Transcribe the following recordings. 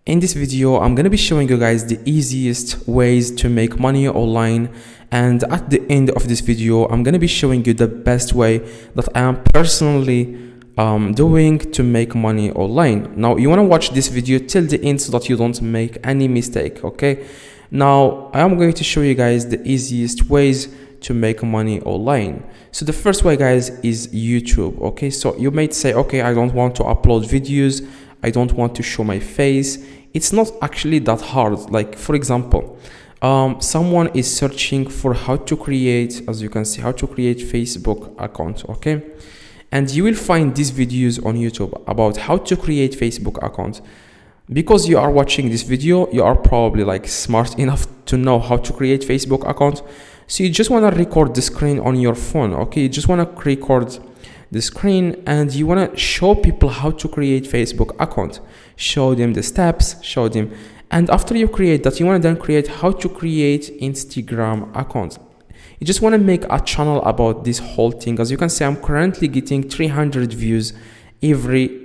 In this video, I'm gonna be showing you guys the easiest ways to make money online, and at the end of this video, I'm gonna be showing you the best way that I am personally doing to make money online. Now, you wanna watch this video till the end so that you don't make any mistake, okay? Now, I am going to show you guys the easiest ways to make money online. So the first way, guys, is YouTube, okay? So you might say, okay, I don't want to upload videos, I don't want to show my face. It's not actually that hard. Like, for example, someone is searching for how to create, as you can see, how to create Facebook account, okay? And you will find these videos on YouTube about how to create Facebook account. Because you are watching this video, you are probably like smart enough to know how to create Facebook account. So you just want to record the screen on your phone, okay? You just want to record the screen and you want to show people how to create Facebook account. Show them the steps, show them. And after you create that, you want to then create how to create Instagram account. You just want to make a channel about this whole thing. As you can see, I'm currently getting 300 views every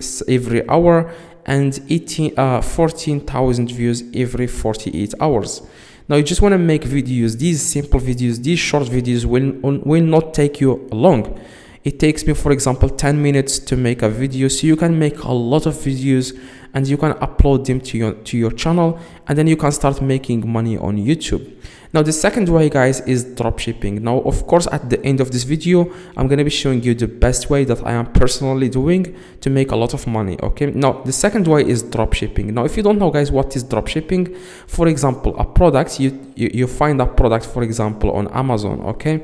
hour and 14,000 views every 48 hours. Now you just want to make videos. These simple videos, these short videos will not take you long. It takes me, for example, 10 minutes to make a video, so you can make a lot of videos and you can upload them to your channel, and then you can start making money on YouTube. Now the second way, guys, is dropshipping. Now, of course, at the end of this video, I'm going to be showing you the best way that I am personally doing to make a lot of money, okay? Now the second way is dropshipping. Now if you don't know, guys, what is dropshipping, for example, a product, you find a product, for example, on Amazon, okay?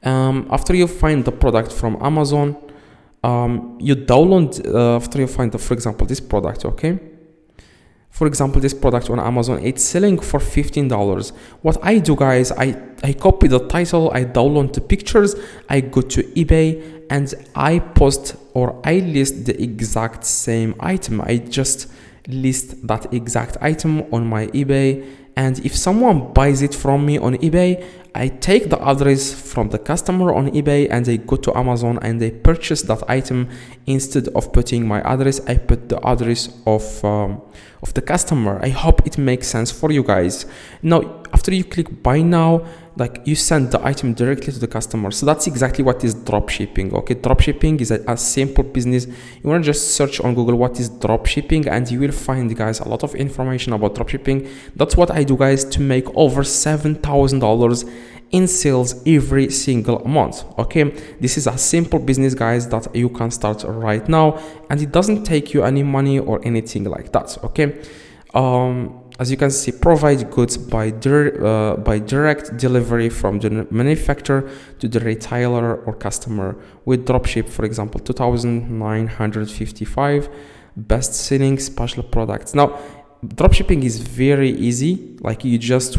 After you find the product from Amazon, you download, after you find, for example, this product, okay? For example, this product on Amazon, it's selling for $15. What I do, guys, I copy the title, I download the pictures, I go to eBay and I post or I list the exact same item. I just list that exact item on my eBay, and if someone buys it from me on eBay, I take the address from the customer on eBay and they go to Amazon and they purchase that item. Instead of putting my address, I put the address of the customer. I hope it makes sense for you guys. Now, after you click buy now, like, you send the item directly to the customer. So that's exactly what is dropshipping, okay? Dropshipping is a simple business. You want to just search on Google what is dropshipping and you will find, guys, a lot of information about dropshipping. That's what I do, guys, to make over $7,000 in sales every single month, okay? This is a simple business, guys, that you can start right now, and it doesn't take you any money or anything like that, okay? As you can see, provide goods by direct delivery from the manufacturer to the retailer or customer with dropship, for example, 2,955 best-selling special products. Now, dropshipping is very easy. Like, you just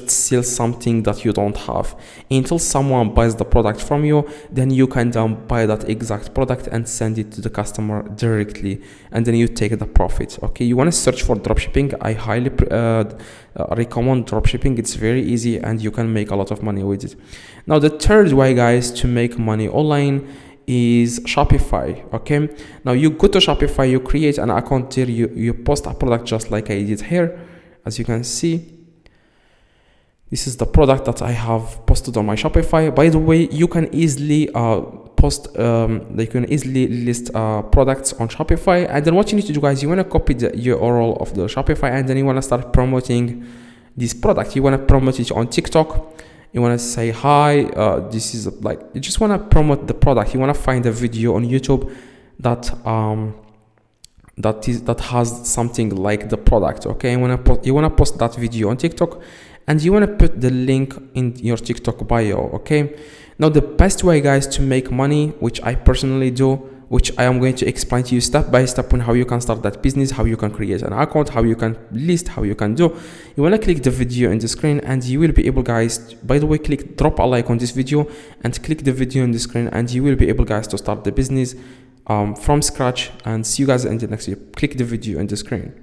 sell something that you don't have until someone buys the product from you. Then you can buy that exact product and send it to the customer directly, and then you take the profit, okay? You want to search for dropshipping. I highly recommend dropshipping. It's very easy and you can make a lot of money with it. Now the third way, guys, to make money online is Shopify, okay? Now you go to Shopify, you create an account there, you post a product just like I did here. As you can see, this is the product that I have posted on my Shopify. By the way, you can easily list products on Shopify. And then what you need to do, guys, you want to copy the URL of the Shopify, and then you want to start promoting this product. You want to promote it on TikTok. You want to say, hi, this is like, you just want to promote the product. You want to find a video on YouTube that has something like the product, okay? You want to post that video on TikTok, and you want to put the link in your TikTok bio, okay? Now the best way, guys, to make money, which I personally do, which I am going to explain to you step by step on how you can start that business, how you can create an account, how you can list, how you can do. You want to click the video in the screen and you will be able, guys, by the way, drop a like on this video and click the video in the screen, and you will be able, guys, to start the business from scratch. And see you guys in the next video. Click the video in the screen.